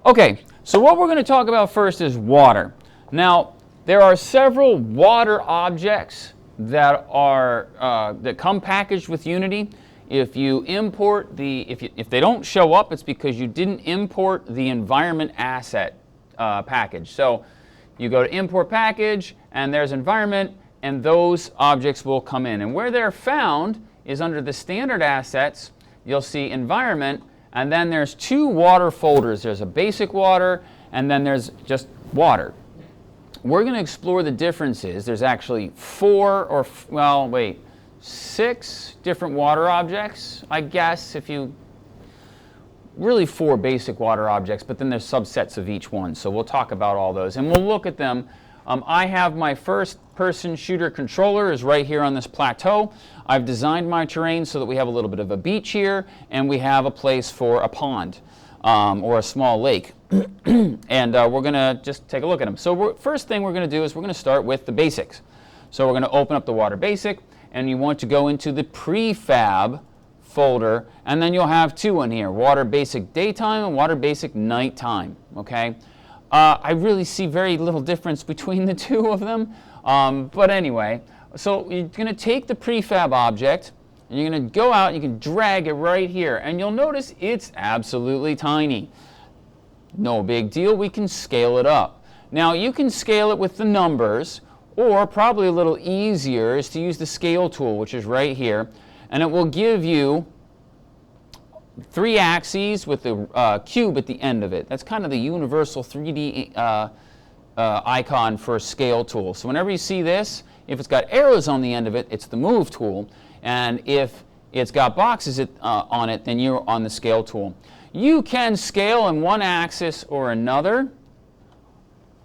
Okay, so what we're going to talk about first is water. Now, there are several water objects that come packaged with Unity. If you import if they don't show up, it's because you didn't import the environment asset package. So you go to import package, and there's environment, and those objects will come in. And where they're found is under the standard assets. You'll see environment, and then there's two water folders. There's a basic water, and then there's just water. We're going to explore the differences. There's actually 6 different water objects, I guess, really 4 basic water objects, but then there's subsets of each one. So we'll talk about all those, and we'll look at them. I have my first-person shooter controller is right here on this plateau. I've designed my terrain so that we have a little bit of a beach here, and we have a place for a pond or a small lake. And we're going to just take a look at them. So first thing we're going to do is we're going to start with the basics. So we're going to open up the water basic, and you want to go into the prefab folder, and then you'll have 2 in here, water basic daytime and water basic nighttime. Okay. I really see very little difference between the 2 of them, but anyway, so you're going to take the prefab object, and you're going to go out and you can drag it right here, and you'll notice it's absolutely tiny. No big deal, we can scale it up. Now you can scale it with the numbers, or probably a little easier is to use the scale tool, which is right here, and it will give you 3 axes with the cube at the end of it. That's kind of the universal 3D icon for a scale tool. So whenever you see this, if it's got arrows on the end of it, it's the move tool. And if it's got boxes on it, then you're on the scale tool. You can scale in one axis or another.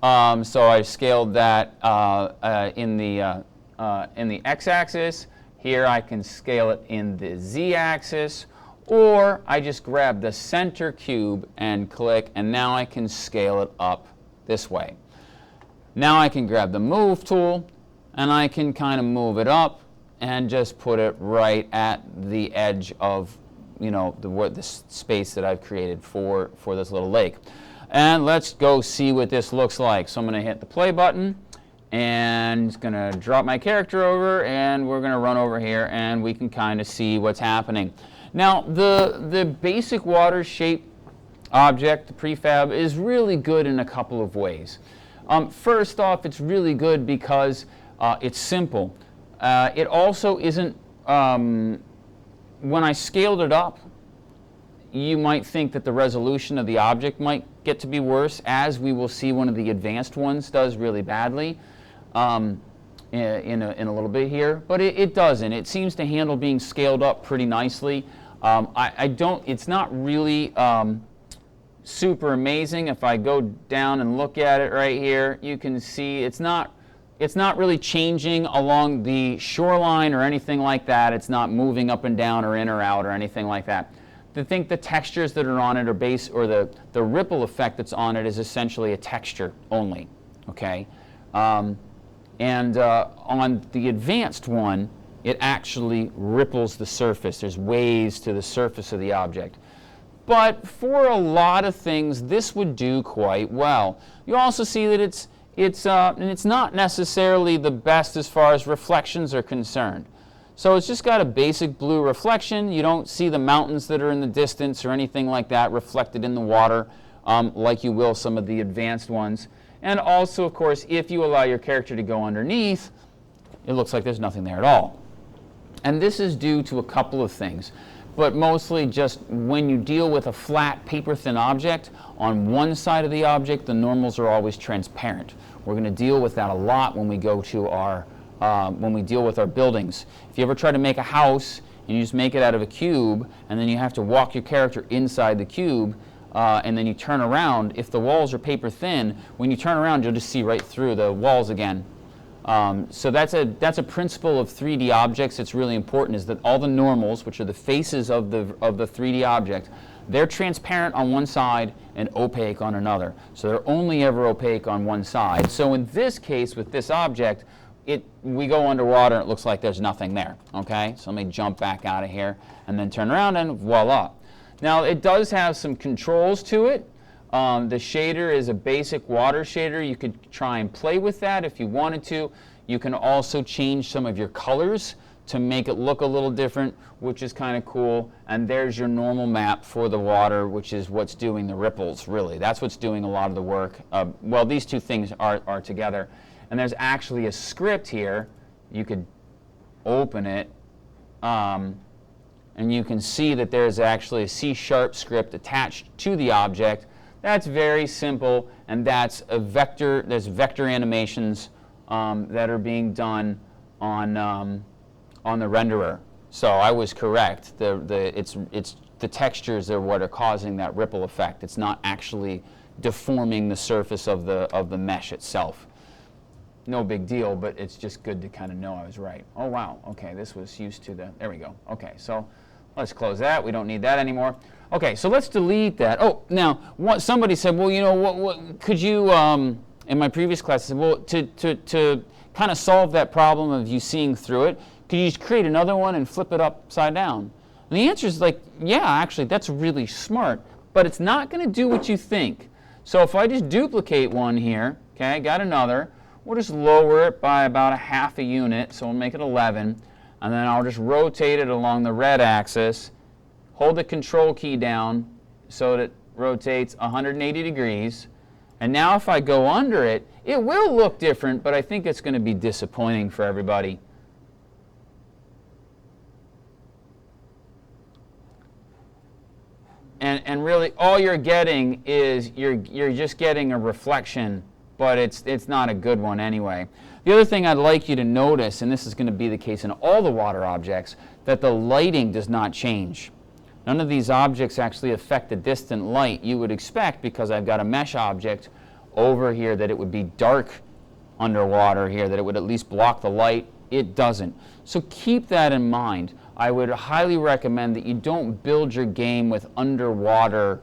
So I scaled that in the x-axis. Here I can scale it in the z-axis. Or I just grab the center cube and click, and now I can scale it up this way. Now I can grab the move tool, and I can kind of move it up and just put it right at the edge of, the space that I've created for this little lake. And let's go see what this looks like. So I'm going to hit the play button, and it's going to drop my character over, and we're going to run over here, and we can kind of see what's happening. Now, the basic water shape object, the prefab, is really good in a couple of ways. First off, it's really good because it's simple. It also isn't, when I scaled it up, you might think that the resolution of the object might get to be worse, as we will see one of the advanced ones does really badly in a little bit here. But it doesn't. It seems to handle being scaled up pretty nicely. It's not really super amazing. If I go down and look at it right here, you can see it's not really changing along the shoreline or anything like that. It's not moving up and down or in or out or anything like that. I think the textures that are on it are the ripple effect that's on it is essentially a texture only. Okay, on the advanced one, it actually ripples the surface. There's waves to the surface of the object. But for a lot of things, this would do quite well. You also see that it's not necessarily the best as far as reflections are concerned. So it's just got a basic blue reflection. You don't see the mountains that are in the distance or anything like that reflected in the water like you will some of the advanced ones. And also, of course, if you allow your character to go underneath, it looks like there's nothing there at all. And this is due to a couple of things, but mostly just when you deal with a flat, paper-thin object, on one side of the object, the normals are always transparent. We're going to deal with that a lot when we go to when we deal with our buildings. If you ever try to make a house and you just make it out of a cube, and then you have to walk your character inside the cube, and then you turn around, if the walls are paper-thin, when you turn around, you'll just see right through the walls again. So that's a principle of 3D objects that's really important, is that all the normals, which are the faces of the 3D object, they're transparent on one side and opaque on another. So they're only ever opaque on one side. So in this case, with this object, we go underwater and it looks like there's nothing there. Okay, so let me jump back out of here and then turn around and voila. Now it does have some controls to it. The shader is a basic water shader. You could try and play with that if you wanted to. You can also change some of your colors to make it look a little different, which is kind of cool. And there's your normal map for the water, which is what's doing the ripples, really. That's what's doing a lot of the work. Well, these two things are together. And there's actually a script here. You could open it, and you can see that there's actually a C# script attached to the object. That's very simple, and that's a vector. There's vector animations that are being done on the renderer. So I was correct. It's the textures are what are causing that ripple effect. It's not actually deforming the surface of the mesh itself. No big deal, but it's just good to kind of know I was right. Oh wow, okay, this was used to there we go. Okay, so let's close that. We don't need that anymore. Okay, so let's delete that. Oh, now somebody said, well, you know, what could you? In my previous class, I said, well, to kind of solve that problem of you seeing through it, could you just create another one and flip it upside down? And the answer is like, yeah, actually, that's really smart, but it's not going to do what you think. So if I just duplicate one here, okay, got another, we'll just lower it by about a half a unit, so we'll make it 11, and then I'll just rotate it along the red axis, hold the control key down so that it rotates 180 degrees, and now if I go under it, it will look different, but I think it's going to be disappointing for everybody. And really, all you're getting is you're just getting a reflection, but it's not a good one anyway. The other thing I'd like you to notice, and this is going to be the case in all the water objects, that the lighting does not change. None of these objects actually affect the distant light. You would expect, because I've got a mesh object over here, that it would be dark underwater here, that it would at least block the light. It doesn't. So keep that in mind. I would highly recommend that you don't build your game with underwater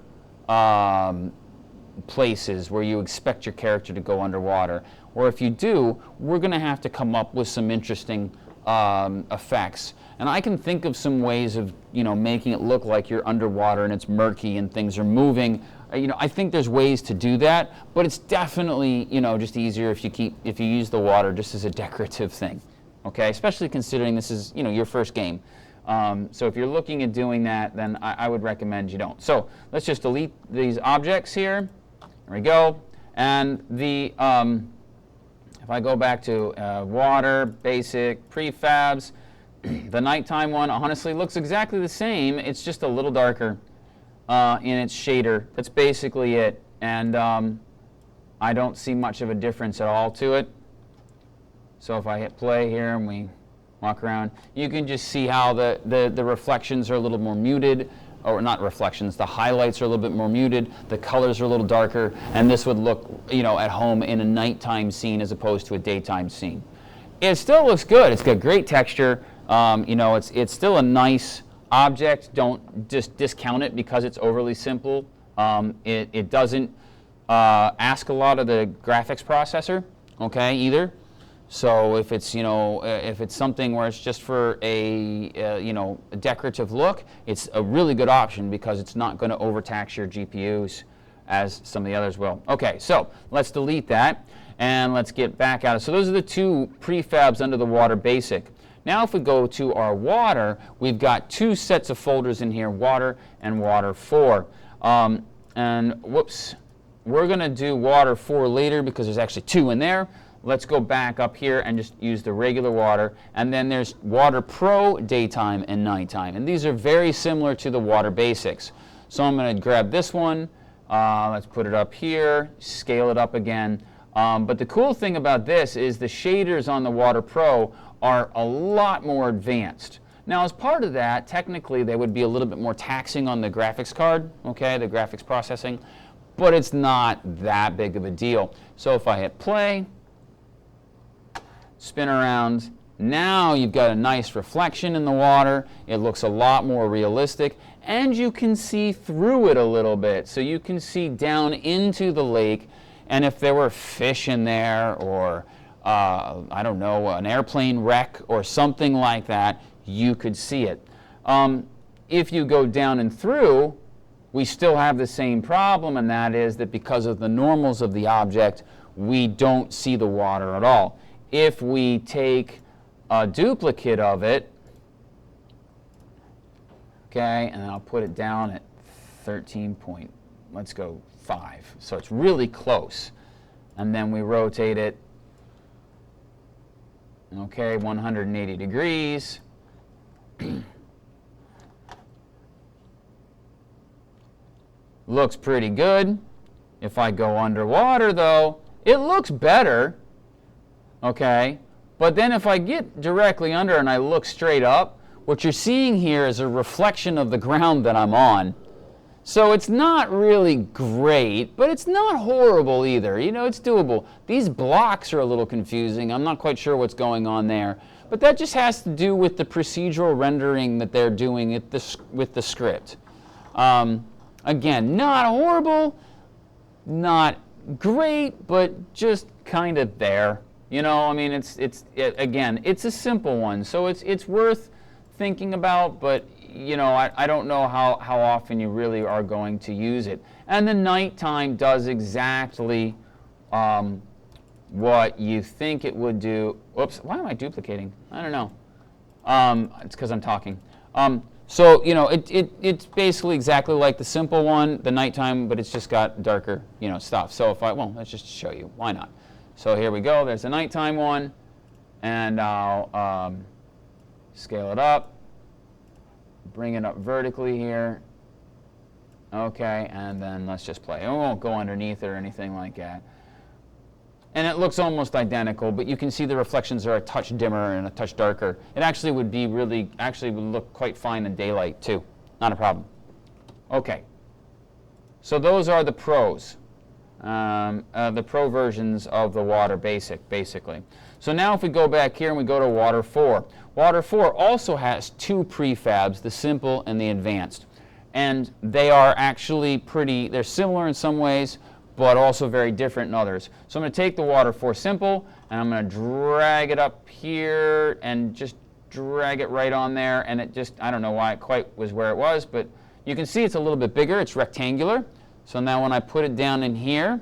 places where you expect your character to go underwater. Or if you do, we're going to have to come up with some interesting effects. And I can think of some ways of, you know, making it look like you're underwater and it's murky and things are moving. You know, I think there's ways to do that, but it's definitely, you know, just easier if you use the water just as a decorative thing. Okay, especially considering this is, you know, your first game. So if you're looking at doing that, then I would recommend you don't. So let's just delete these objects here. There we go. And the if I go back to water, basic, prefabs, the nighttime one honestly looks exactly the same. It's just a little darker in its shader. That's basically it. And I don't see much of a difference at all to it. So if I hit play here and we walk around, you can just see how the reflections are a little more muted, or not reflections, the highlights are a little bit more muted, the colors are a little darker, and this would look, you know, at home in a nighttime scene as opposed to a daytime scene. It still looks good. It's got great texture. You know, it's still a nice object. Don't just discount it because it's overly simple. It doesn't ask a lot of the graphics processor, okay, either. So if it's, you know, if it's something where it's just for you know, a decorative look, it's a really good option because it's not going to overtax your GPUs as some of the others will. Okay, so let's delete that and let's get back at it. So those are the two prefabs under the water basic. Now if we go to our water, we've got two sets of folders in here, water and water 4. And whoops, we're going to do water 4 later because there's actually 2 in there. Let's go back up here and just use the regular water. And then there's Water Pro, daytime and nighttime. And these are very similar to the water basics. So I'm going to grab this one. Let's put it up here, scale it up again. But the cool thing about this is the shaders on the Water Pro are a lot more advanced. Now, as part of that, technically, they would be a little bit more taxing on the graphics card, okay, the graphics processing. But it's not that big of a deal. So if I hit play, spin around, now you've got a nice reflection in the water. It looks a lot more realistic, and you can see through it a little bit. So you can see down into the lake, and if there were fish in there or, I don't know, an airplane wreck or something like that, you could see it. If you go down and through, we still have the same problem, and that is that because of the normals of the object, we don't see the water at all. If we take a duplicate of it, okay, and I'll put it down at 13 point, let's go 5. So it's really close. And then we rotate it, okay, 180 degrees. Looks pretty good. If I go underwater, though, it looks better, okay? But then if I get directly under and I look straight up, what you're seeing here is a reflection of the ground that I'm on. So it's not really great, but it's not horrible either. You know, it's doable. These blocks are a little confusing. I'm not quite sure what's going on there. But that just has to do with the procedural rendering that they're doing with the script. Again, not horrible, not great, but just kind of there. You know, I mean, again, it's a simple one, so it's worth thinking about, but you know, I don't know how often you really are going to use it. And the nighttime does exactly what you think it would do. Oops, why am I duplicating? I don't know. It's because I'm talking. So, you know, it's basically exactly like the simple one, the nighttime, but it's just got darker, you know, stuff. So well, let's just show you. Why not? So here we go. There's the nighttime one, and I'll scale it up, bring it up vertically here. Okay, and then let's just play. It won't go underneath it or anything like that. And it looks almost identical, but you can see the reflections are a touch dimmer and a touch darker. It actually would be would look quite fine in daylight too. Not a problem. Okay. So those are the pros. The pro versions of the water basically. So now if we go back here and we go to water 4. Water 4 also has 2 prefabs, the simple and the advanced. And they are actually they're similar in some ways, but also very different in others. So I'm going to take the water 4 simple, and I'm going to drag it up here and just drag it right on there, and it just, I don't know why it quite was where it was, but you can see it's a little bit bigger. It's rectangular. So now when I put it down in here,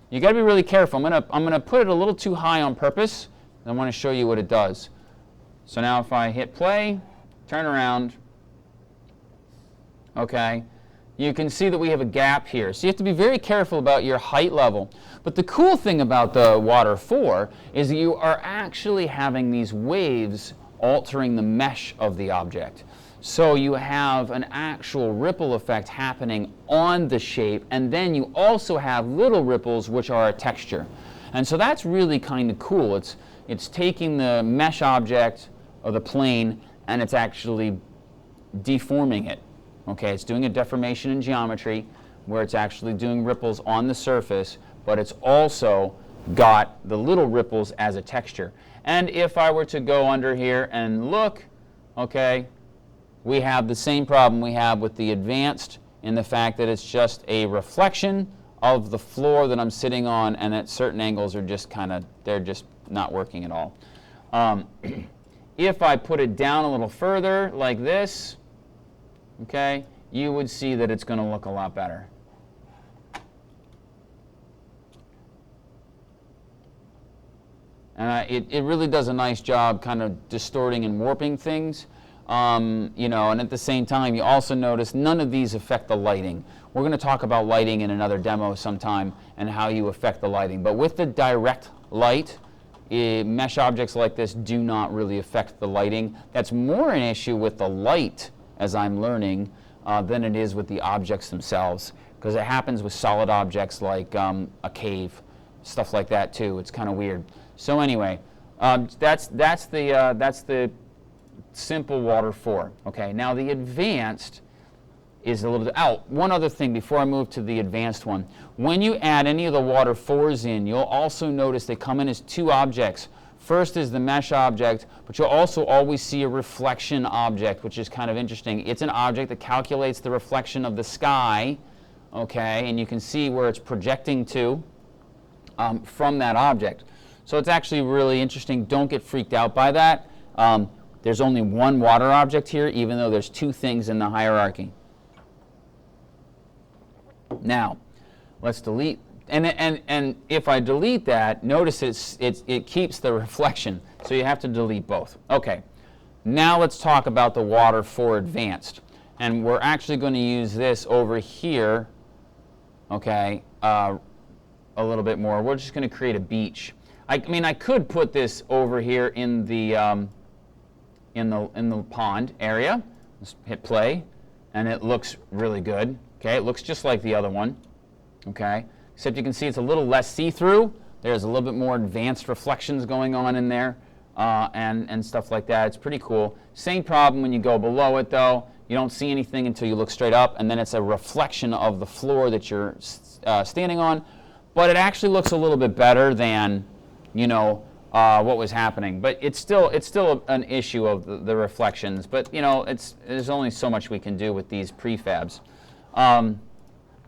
you got to be really careful. I'm going to put it a little too high on purpose. I want to show you what it does. So now if I hit play, turn around, okay, you can see that we have a gap here. So you have to be very careful about your height level. But the cool thing about the water 4 is that you are actually having these waves altering the mesh of the object. So you have an actual ripple effect happening on the shape, and then you also have little ripples which are a texture. And so that's really kind of cool. It's taking the mesh object of the plane and it's actually deforming it. Okay, it's doing a deformation in geometry where it's actually doing ripples on the surface, but it's also got the little ripples as a texture. And if I were to go under here and look, okay, we have the same problem we have with the advanced in the fact that it's just a reflection of the floor that I'm sitting on, and at certain angles are just they're just not working at all. If I put it down a little further like this, okay, you would see that it's going to look a lot better. It really does a nice job kind of distorting and warping things. You know, and at the same time, you also notice none of these affect the lighting. We're going to talk about lighting in another demo sometime and how you affect the lighting. But with the direct light, mesh objects like this do not really affect the lighting. That's more an issue with the light, as I'm learning, than it is with the objects themselves. Because it happens with solid objects like a cave, stuff like that too. It's kind of weird. So anyway, that's the simple water 4. Okay, now the advanced is a little bit out. One other thing before I move to the advanced one. When you add any of the water 4s in, you'll also notice they come in as 2 objects. First is the mesh object, but you'll also always see a reflection object, which is kind of interesting. It's an object that calculates the reflection of the sky, okay, and you can see where it's projecting to from that object. So it's actually really interesting. Don't get freaked out by that. There's only one water object here, even though there's 2 things in the hierarchy. Now, let's delete, and if I delete that, notice it keeps the reflection, so you have to delete both. Okay, now let's talk about the Water 4 Advanced, and we're actually going to use this over here, okay, a little bit more. We're just going to create a beach. I mean, I could put this over here in the pond area. Let's hit play, and it looks really good. Okay, it looks just like the other one. Okay, except you can see it's a little less see-through. There's a little bit more advanced reflections going on in there, and stuff like that. It's pretty cool. Same problem when you go below it, though. You don't see anything until you look straight up, and then it's a reflection of the floor that you're standing on. But it actually looks a little bit better than, you know, what was happening. But it's still an issue of the reflections. But you know, there's only so much we can do with these prefabs.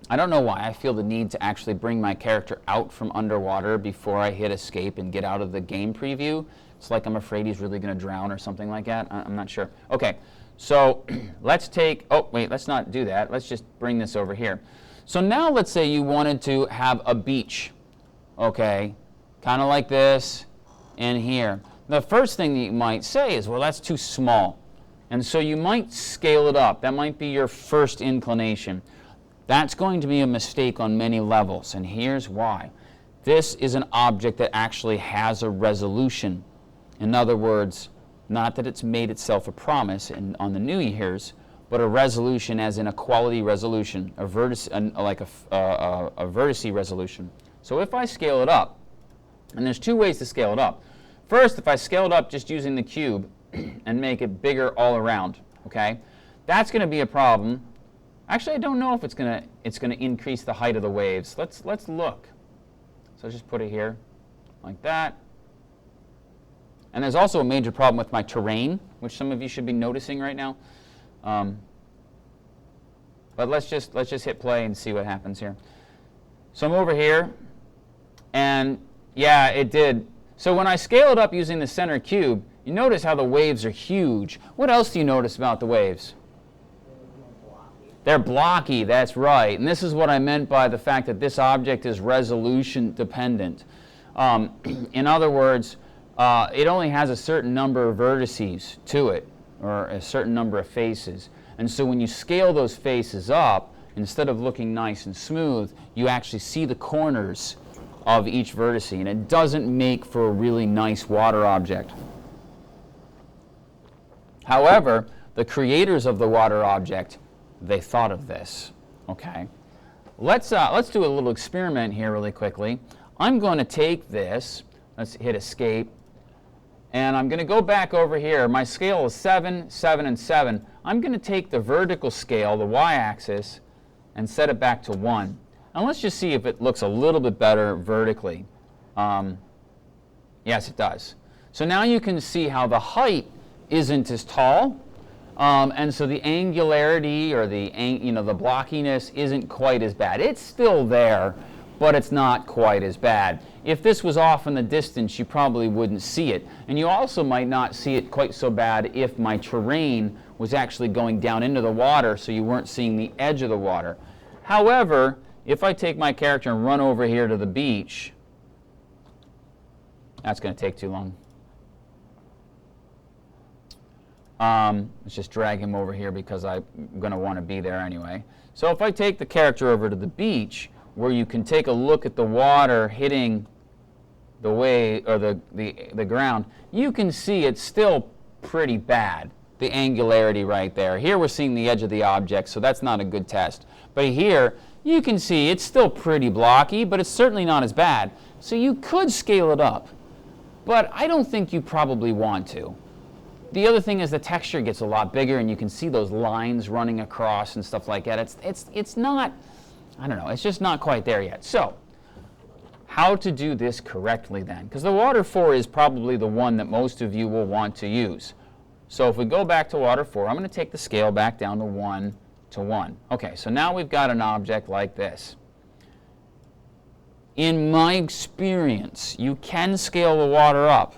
I don't know why I feel the need to actually bring my character out from underwater before I hit escape and get out of the game preview. It's like I'm afraid he's really going to drown or something like that. I'm not sure. Okay, so let's take, oh wait, let's not do that. Let's just bring this over here. So now let's say you wanted to have a beach, okay, kind of like this and here. The first thing that you might say is, well, that's too small. And so you might scale it up. That might be your first inclination. That's going to be a mistake on many levels, and here's why. This is an object that actually has a resolution. In other words, not that it's made itself a promise on the New Year's, but a resolution as in a quality resolution, a vertice, like a vertice resolution. So if I scale it up, and there's two ways to scale it up. First, if I scale it up just using the cube and make it bigger all around, okay, that's going to be a problem. Actually, I don't know if it's going to increase the height of the waves. Let's look. So just put it here like that. And there's also a major problem with my terrain, which some of you should be noticing right now. But let's just hit play and see what happens here. So I'm over here, and yeah, it did. So when I scale it up using the center cube, you notice how the waves are huge. What else do you notice about the waves? They're blocky, that's right. And this is what I meant by the fact that this object is resolution dependent. In other words, it only has a certain number of vertices to it, or a certain number of faces. And so when you scale those faces up, instead of looking nice and smooth, you actually see the corners of each vertice, and it doesn't make for a really nice water object. However, the creators of the water object, they thought of this. Okay, let's do a little experiment here really quickly. I'm going to take this. Let's hit escape, and I'm going to go back over here. My scale is 7, 7, and 7. I'm going to take the vertical scale, the y-axis, and set it back to 1. And let's just see if it looks a little bit better vertically. Yes, it does. So now you can see how the height isn't as tall. And so the angularity or the blockiness isn't quite as bad. It's still there, but it's not quite as bad. If this was off in the distance, you probably wouldn't see it. And you also might not see it quite so bad if my terrain was actually going down into the water, so you weren't seeing the edge of the water. However, if I take my character and run over here to the beach, that's going to take too long. Let's just drag him over here because I'm going to want to be there anyway. So if I take the character over to the beach, where you can take a look at the water hitting the wave or the ground, you can see it's still pretty bad, the angularity right there. Here we're seeing the edge of the object, so that's not a good test. But here, you can see it's still pretty blocky, but it's certainly not as bad. So you could scale it up, but I don't think you probably want to. The other thing is the texture gets a lot bigger, and you can see those lines running across and stuff like that. It's not, I don't know, it's just not quite there yet. So, how to do this correctly then? Because the Water 4 is probably the one that most of you will want to use. So if we go back to Water 4, I'm going to take the scale back down to 1 to 1. Okay, so now we've got an object like this. In my experience, you can scale the water up,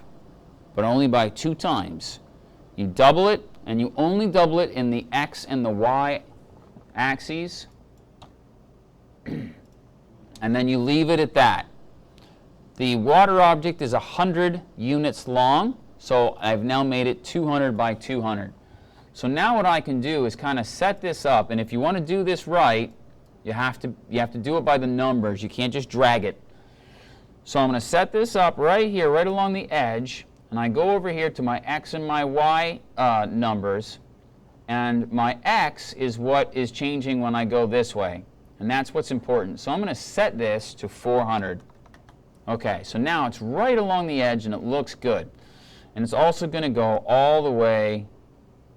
but only by 2 times. You double it, and you only double it in the X and the Y axes. And then you leave it at that. The water object is 100 units long, so I've now made it 200 by 200. So now what I can do is kind of set this up, and if you want to do this right, you have to do it by the numbers. You can't just drag it. So I'm going to set this up right here, right along the edge, and I go over here to my X and my Y numbers, and my X is what is changing when I go this way, and that's what's important. So I'm going to set this to 400. Okay, so now it's right along the edge and it looks good. And it's also going to go all the way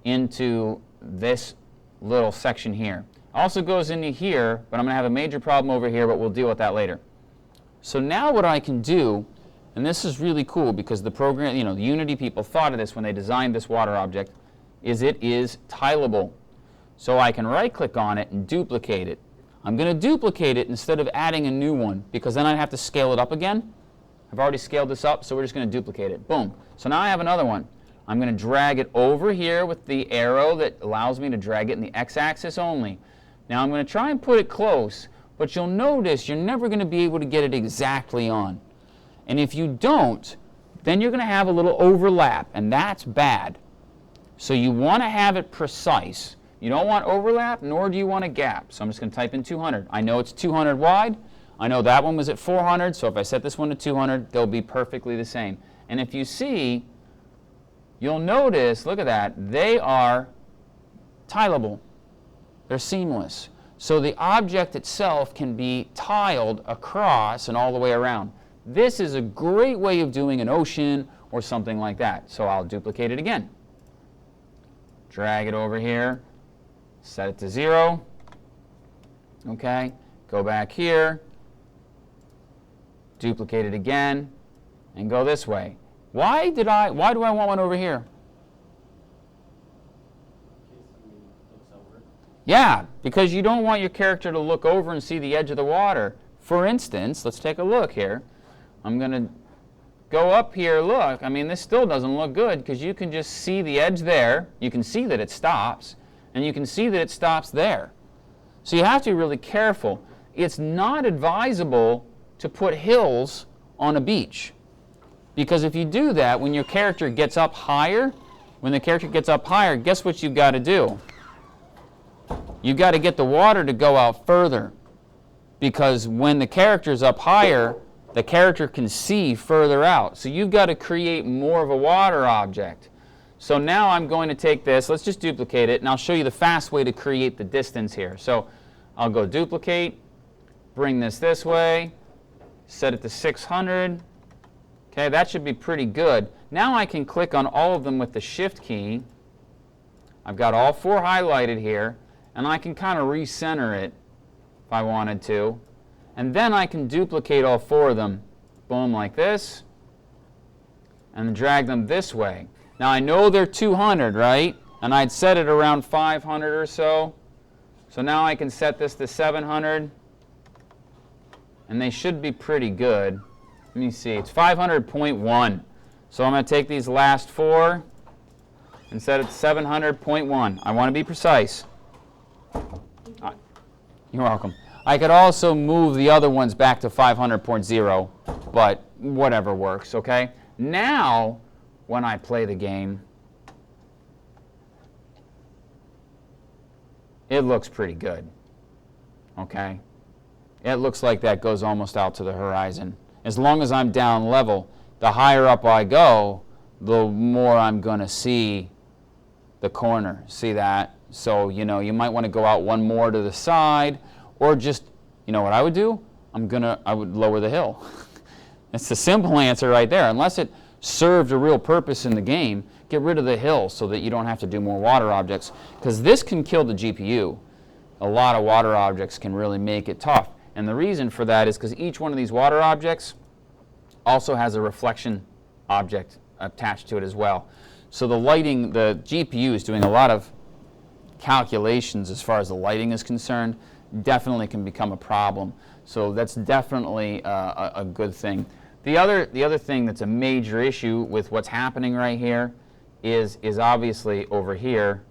into this little section here. Also goes into here, but I'm going to have a major problem over here, but we'll deal with that later. So now what I can do, and this is really cool because the program, the Unity people thought of this when they designed this water object, is it is tileable. So I can right-click on it and duplicate it. I'm going to duplicate it instead of adding a new one because then I'd have to scale it up again. I've already scaled this up, so we're just going to duplicate it. Boom. So now I have another one. I'm going to drag it over here with the arrow that allows me to drag it in the x-axis only. Now I'm going to try and put it close, but you'll notice you're never going to be able to get it exactly on. And if you don't, then you're going to have a little overlap, and that's bad. So you want to have it precise. You don't want overlap, nor do you want a gap. So I'm just going to type in 200. I know it's 200 wide. I know that one was at 400, so if I set this one to 200, they'll be perfectly the same. And if you see, you'll notice, look at that, they are tileable. They're seamless. So the object itself can be tiled across and all the way around. This is a great way of doing an ocean or something like that. So I'll duplicate it again. Drag it over here. Set it to 0. Okay. Go back here. Duplicate it again. And go this way. Why do I want one over here? Yeah, because you don't want your character to look over and see the edge of the water. For instance, let's take a look here. I'm going to go up here, look. I mean, this still doesn't look good because you can just see the edge there. You can see that it stops, and you can see that it stops there. So you have to be really careful. It's not advisable to put hills on a beach. Because if you do that, when your character gets up higher, guess what you've got to do? You've got to get the water to go out further. Because when the character's up higher, the character can see further out. So you've got to create more of a water object. So now I'm going to take this, let's just duplicate it, and I'll show you the fast way to create the distance here. So I'll go duplicate, bring this way, set it to 600. Okay, that should be pretty good. Now I can click on all of them with the Shift key. I've got all 4 highlighted here, and I can kind of recenter it if I wanted to. And then I can duplicate all 4 of them, boom, like this, and drag them this way. Now I know they're 200, right? And I'd set it around 500 or so. So now I can set this to 700, and they should be pretty good. Let me see, it's 500.1. So I'm going to take these last 4 and set it to 700.1. I want to be precise. You're welcome. I could also move the other ones back to 500.0, but whatever works, okay? Now, when I play the game, it looks pretty good, okay? It looks like that goes almost out to the horizon. As long as I'm down level, the higher up I go, the more I'm going to see the corner. See that? So, you might want to go out one more to the side, or just, what I would do? I would lower the hill. That's the simple answer right there. Unless it served a real purpose in the game, get rid of the hill so that you don't have to do more water objects. Because this can kill the GPU. A lot of water objects can really make it tough. And the reason for that is because each one of these water objects also has a reflection object attached to it as well. So the lighting, the GPU is doing a lot of calculations as far as the lighting is concerned, definitely can become a problem. So that's definitely a good thing. The other thing that's a major issue with what's happening right here is obviously over here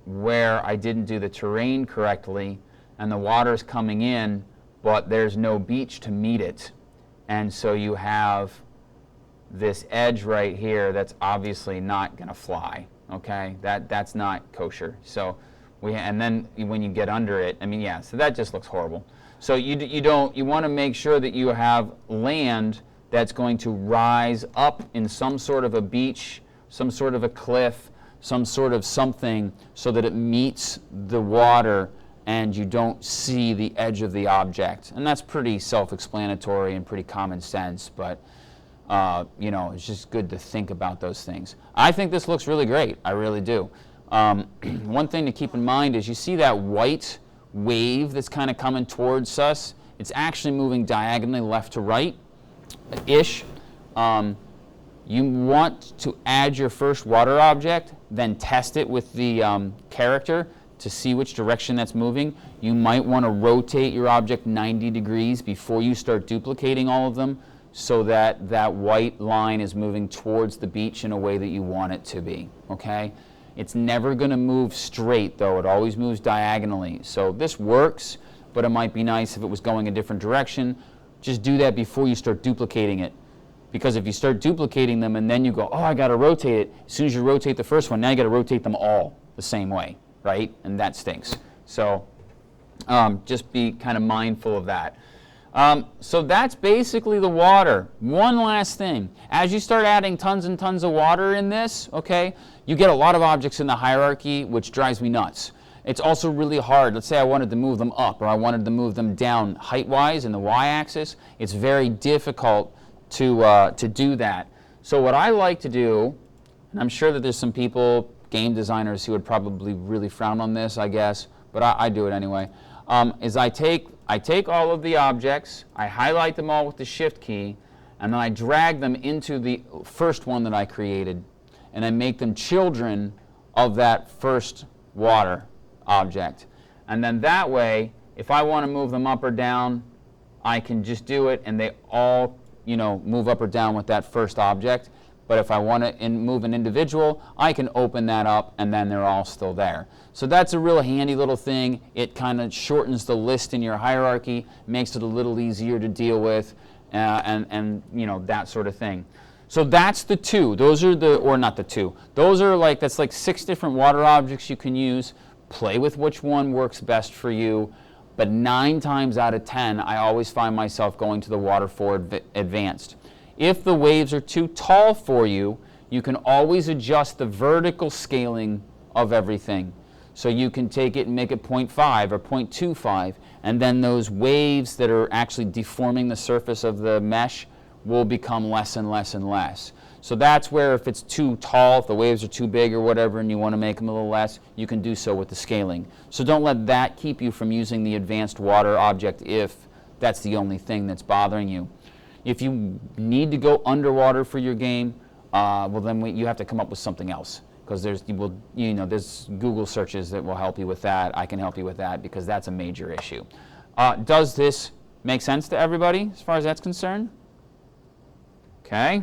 where I didn't do the terrain correctly. and the water's coming in, but there's no beach to meet it. And so you have this edge right here that's obviously not going to fly, okay? That's not kosher. So and then when you get under it, I mean, yeah, so that just looks horrible. So you want to make sure that you have land that's going to rise up in some sort of a beach, some sort of a cliff, some sort of something, so that it meets the water and you don't see the edge of the object. And that's pretty self-explanatory and pretty common sense, but you know, it's just good to think about those things. I think this looks really great. I really do. One thing to keep in mind is you see that white wave that's kind of coming towards us. It's actually moving diagonally left to right-ish. You want to add your first water object, then test it with the character to see which direction that's moving. You might want to rotate your object 90 degrees before you start duplicating all of them, so that that white line is moving towards the beach in a way that you want it to be, okay? It's never going to move straight, though. It always moves diagonally. So this works, but it might be nice if it was going a different direction. Just do that before you start duplicating it. Because if you start duplicating them and then you go, oh, I got to rotate it, as soon as you rotate the first one, now you got to rotate them all the same way, right? And that stinks. So just be kind of mindful of that. So that's basically the water. One last thing. As you start adding tons and tons of water in this, okay, you get a lot of objects in the hierarchy, which drives me nuts. It's also really hard. Let's say I wanted to move them up or I wanted to move them down height-wise in the y-axis. It's very difficult to do that. So what I like to do, and I'm sure that there's some people, game designers, who would probably really frown on this, I guess, but I do it anyway, is I take all of the objects, I highlight them all with the Shift key, and then I drag them into the first one that I created, and I make them children of that first water object. And then that way, if I want to move them up or down, I can just do it, and they all, you know, move up or down with that first object. But if I want to move an individual, I can open that up, and then they're all still there. So that's a real handy little thing. It kind of shortens the list in your hierarchy, makes it a little easier to deal with, and you know, that sort of thing. So that's the two. Those are the, or not the two. Those are like, that's like 6 different water objects you can use. Play with which one works best for you. But 9 times out of 10, I always find myself going to the water for advanced. If the waves are too tall for you, you can always adjust the vertical scaling of everything. So you can take it and make it 0.5 or 0.25, and then those waves that are actually deforming the surface of the mesh will become less and less and less. So that's where, if it's too tall, if the waves are too big or whatever, and you want to make them a little less, you can do so with the scaling. So don't let that keep you from using the advanced water object if that's the only thing that's bothering you. If you need to go underwater for your game, well then you have to come up with something else, because there's Google searches that will help you with that. I can help you with that, because that's a major issue. Does this make sense to everybody as far as that's concerned? Okay.